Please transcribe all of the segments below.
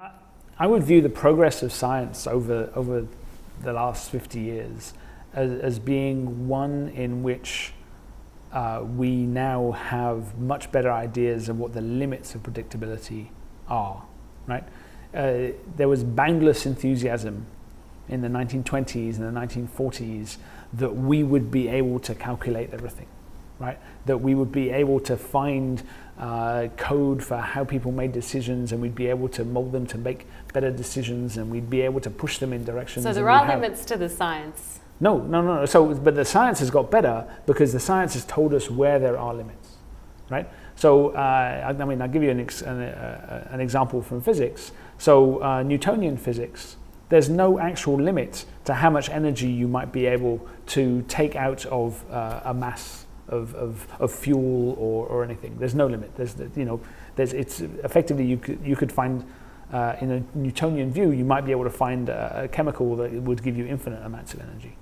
I would view the progress of science over the last 50 years as being one in which we now have much better ideas of what the limits of predictability are, right? There was boundless enthusiasm in the 1920s and the 1940s that we would be able to calculate everything, right? That we would be able to find code for how people made decisions, and we'd be able to mold them to make better decisions, and we'd be able to push them in directions. So there are limits to the science. No. So, but the science has got better because the science has told us where there are limits, right? So, I mean, I'll give you an example from physics. So, Newtonian physics, there's no actual limit to how much energy you might be able to take out of a mass of fuel or anything. There's no limit. It's effectively you could find in a Newtonian view, you might be able to find a chemical that would give you infinite amounts of energy.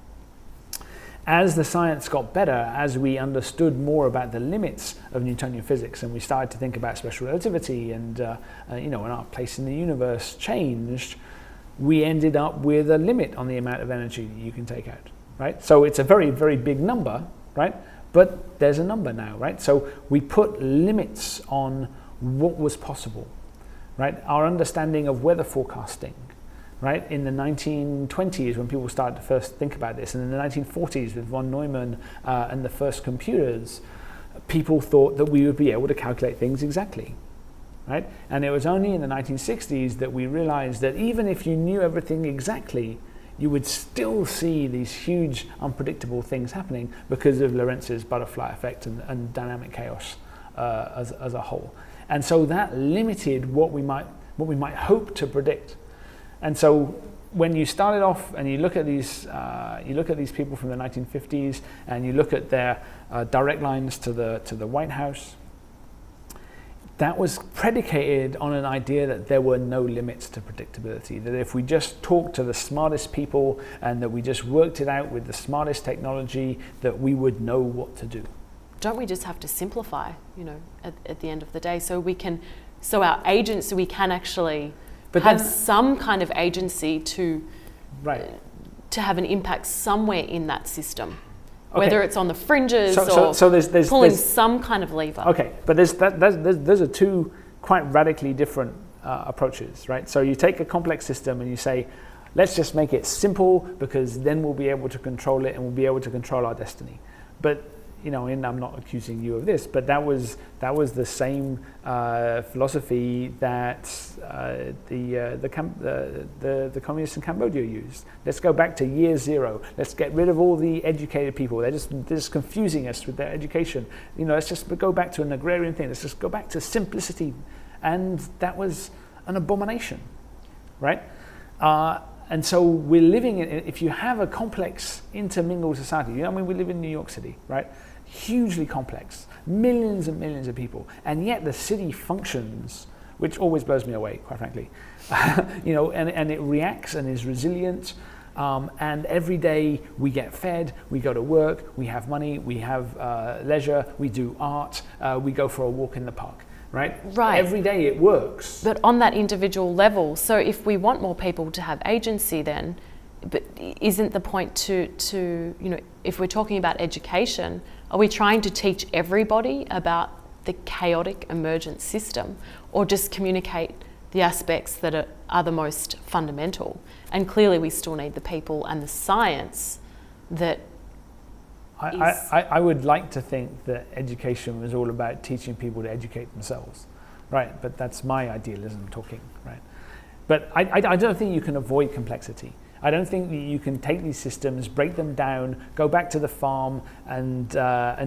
As the science got better, as we understood more about the limits of Newtonian physics, and we started to think about special relativity, and and our place in the universe changed, we ended up with a limit on the amount of energy that you can take out, right? So it's a very, very big number, right? But there's a number now, right? So we put limits on what was possible, right? Our understanding of weather forecasting, right? In the 1920s, when people started to first think about this, and in the 1940s with von Neumann and the first computers, people thought that we would be able to calculate things exactly, right? And it was only in the 1960s that we realized that even if you knew everything exactly, you would still see these huge unpredictable things happening because of Lorenz's butterfly effect and dynamic chaos as a whole. And so that limited what we might hope to predict. And so when you started off and you look at these people from the 1950s, and you look at their direct lines to the White House, that was predicated on an idea that there were no limits to predictability, that if we just talked to the smartest people and that we just worked it out with the smartest technology, that we would know what to do. Don't we just have to simplify, at the end of the day, so we can actually have some kind of agency to have an impact somewhere in that system? Okay. Whether it's on the fringes so there's pulling some kind of lever. Okay, but those are two quite radically different approaches, right? So you take a complex system and you say, let's just make it simple because then we'll be able to control it and we'll be able to control our destiny. But and I'm not accusing you of this, but that was the same philosophy that the communists in Cambodia used. Let's go back to year zero. Let's get rid of all the educated people. They're just confusing us with their education. Let's just go back to an agrarian thing. Let's just go back to simplicity, and that was an abomination, right? And so we're living in, if you have a complex intermingled society, we live in New York City, right? Hugely complex, millions and millions of people, and yet the city functions, which always blows me away, quite frankly. And it reacts and is resilient, and every day we get fed, we go to work, we have money, we have leisure, we do art, we go for a walk in the park. Right. Every day it works. But on that individual level, so if we want more people to have agency, then, but isn't the point to if we're talking about education, are we trying to teach everybody about the chaotic emergent system, or just communicate the aspects that are the most fundamental? And clearly we still need the people and the science that I would like to think that education was all about teaching people to educate themselves, right? But that's my idealism talking, right? But I don't think you can avoid complexity. I don't think that you can take these systems, break them down, go back to the farm, and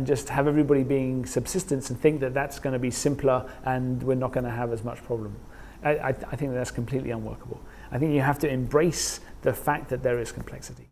just have everybody being subsistence and think that that's going to be simpler and we're not going to have as much problem. I think that's completely unworkable. I think you have to embrace the fact that there is complexity.